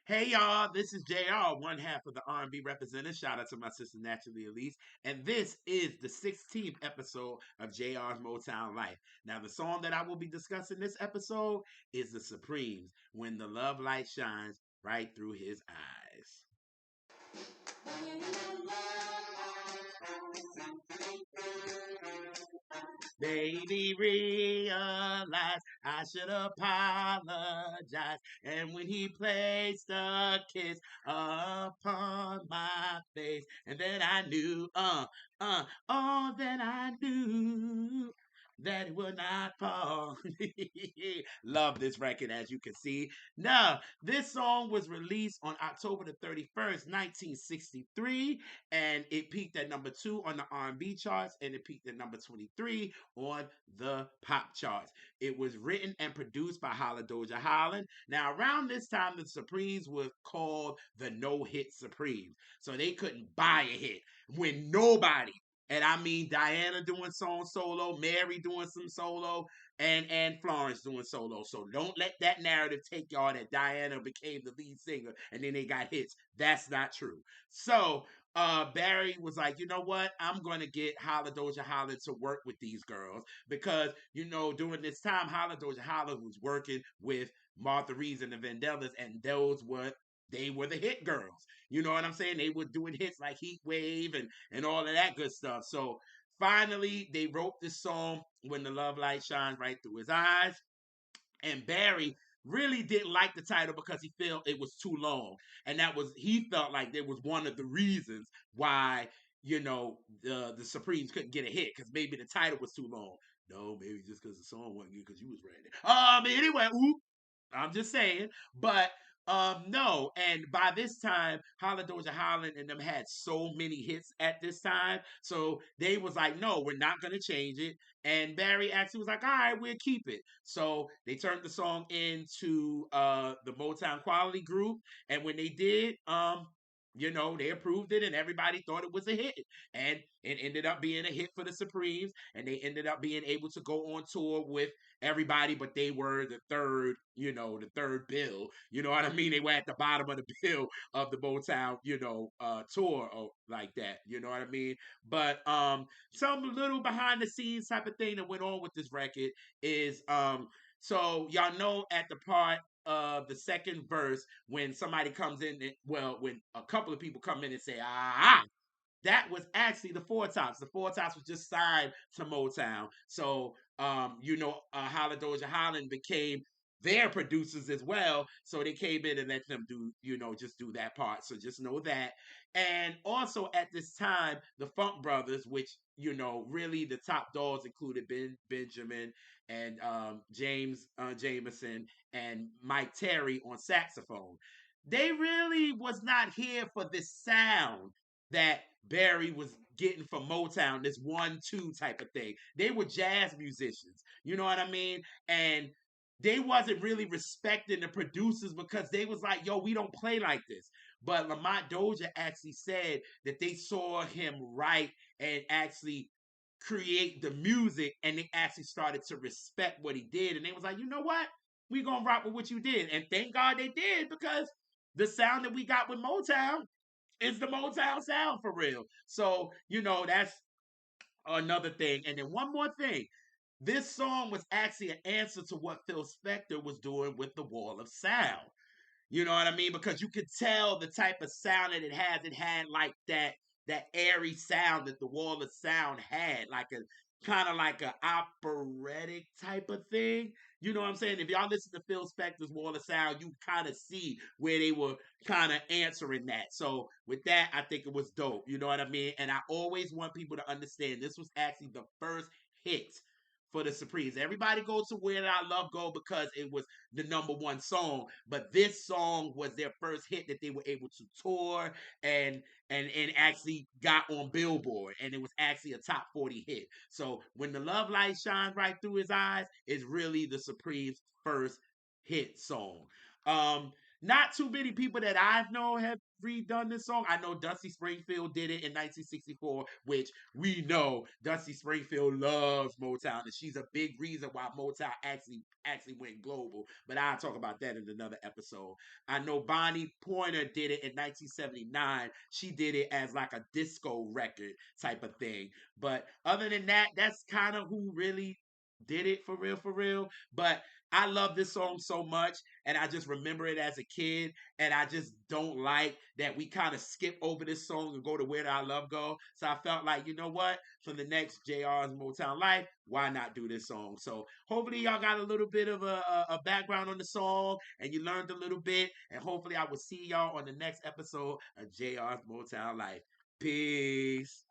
Hey y'all, this is JR, one half of the R&B representative. Shout out to my sister Naturally Elise. And this is the 16th episode of JR's Motown Life. Now, the song that I will be discussing this episode is The Supremes, When the Love Light Shines Right Through His Eyes. Baby realized I should apologize. And when he placed a kiss upon my face, and then I knew, then I knew that it would not fall. Love this record, as you can see. Now, this song was released on October the 31st, 1963, and it peaked at number 2 on the R&B charts, and it peaked at number 23 on the pop charts. It was written and produced by Doja Holland. Now, around this time, the Supremes were called the No-Hit Supremes. So they couldn't buy a hit when nobody, and I mean Diana doing song solo, Mary doing some solo, and Florence doing solo. So don't let that narrative take y'all that Diana became the lead singer and then they got hits. That's not true. So Barry was like, you know what? I'm going to get Doja Holland to work with these girls because, during this time, Doja Holland was working with Martha Reeves and the Vandellas, and they were the hit girls. You know what I'm saying? They were doing hits like Heat Wave and all of that good stuff. So finally, they wrote this song, When the Love Light Shines Right Through His Eyes. And Barry really didn't like the title because he felt it was too long. And he felt like there was one of the reasons why, the Supremes couldn't get a hit because maybe the title was too long. No, maybe just because the song wasn't good because you was ready. Anyway, I'm just saying. But no, and by this time, Doja Holland and them had so many hits at this time, so they was like, no, we're not gonna change it. And Barry actually was like, all right, we'll keep it. So they turned the song into the Motown Quality Group, and when they did, they approved it, and everybody thought it was a hit, and it ended up being a hit for the Supremes, and they ended up being able to go on tour with everybody, but they were the third bill. You know what I mean? They were at the bottom of the bill of the Motown, tour or like that. You know what I mean? But some little behind the scenes type of thing that went on with this record is so y'all know at the part of the second verse when somebody comes in, when a couple of people come in and say, that was actually the Four Tops. The Four Tops was just signed to Motown. So, Doja Holland became their producers as well. So they came in and let them do, just do that part. So just know that. And also at this time, the Funk Brothers, which, really the top dogs included Benjamin and James Jamerson and Mike Terry on saxophone. They really was not here for this sound that Barry was getting from Motown, this 1-2 type of thing. They were jazz musicians, you know what I mean? And they wasn't really respecting the producers because they was like, yo, we don't play like this. But Lamont Doja actually said that they saw him write and actually create the music, and they actually started to respect what he did. And they was like, you know what? We gonna rock with what you did. And thank God they did, because the sound that we got with Motown is the Motown sound for real. So, that's another thing. And then one more thing. This song was actually an answer to what Phil Spector was doing with the Wall of Sound. You know what I mean? Because you could tell the type of sound that it has. It had like that airy sound that the Wall of Sound had, like a kind of like an operatic type of thing. You know what I'm saying? If y'all listen to Phil Spector's Wall of Sound, you kind of see where they were kind of answering that. So with that, I think it was dope. You know what I mean? And I always want people to understand this was actually the first hit for the Supremes. Everybody goes to Where Did Our Love Go because it was the number one song, but this song was their first hit that they were able to tour and actually got on Billboard, and it was actually a top 40 hit. So when the love light shines right through his eyes is really the Supremes' first hit song. not too many people that I know have redone this song. I know Dusty Springfield did it in 1964, which we know Dusty Springfield loves Motown, and she's a big reason why Motown actually went global. But I'll talk about that in another episode. I know Bonnie Pointer did it in 1979. She did it as like a disco record type of thing. But other than that, that's kind of who really did it for real, for real. But I love this song so much, and I just remember it as a kid, and I just don't like that we kind of skip over this song and go to Where Did Our Love Go. So I felt like, you know what, for the next JR's Motown Life, why not do this song? So hopefully y'all got a little bit of a background on the song, and you learned a little bit, and hopefully I will see y'all on the next episode of JR's Motown Life. Peace.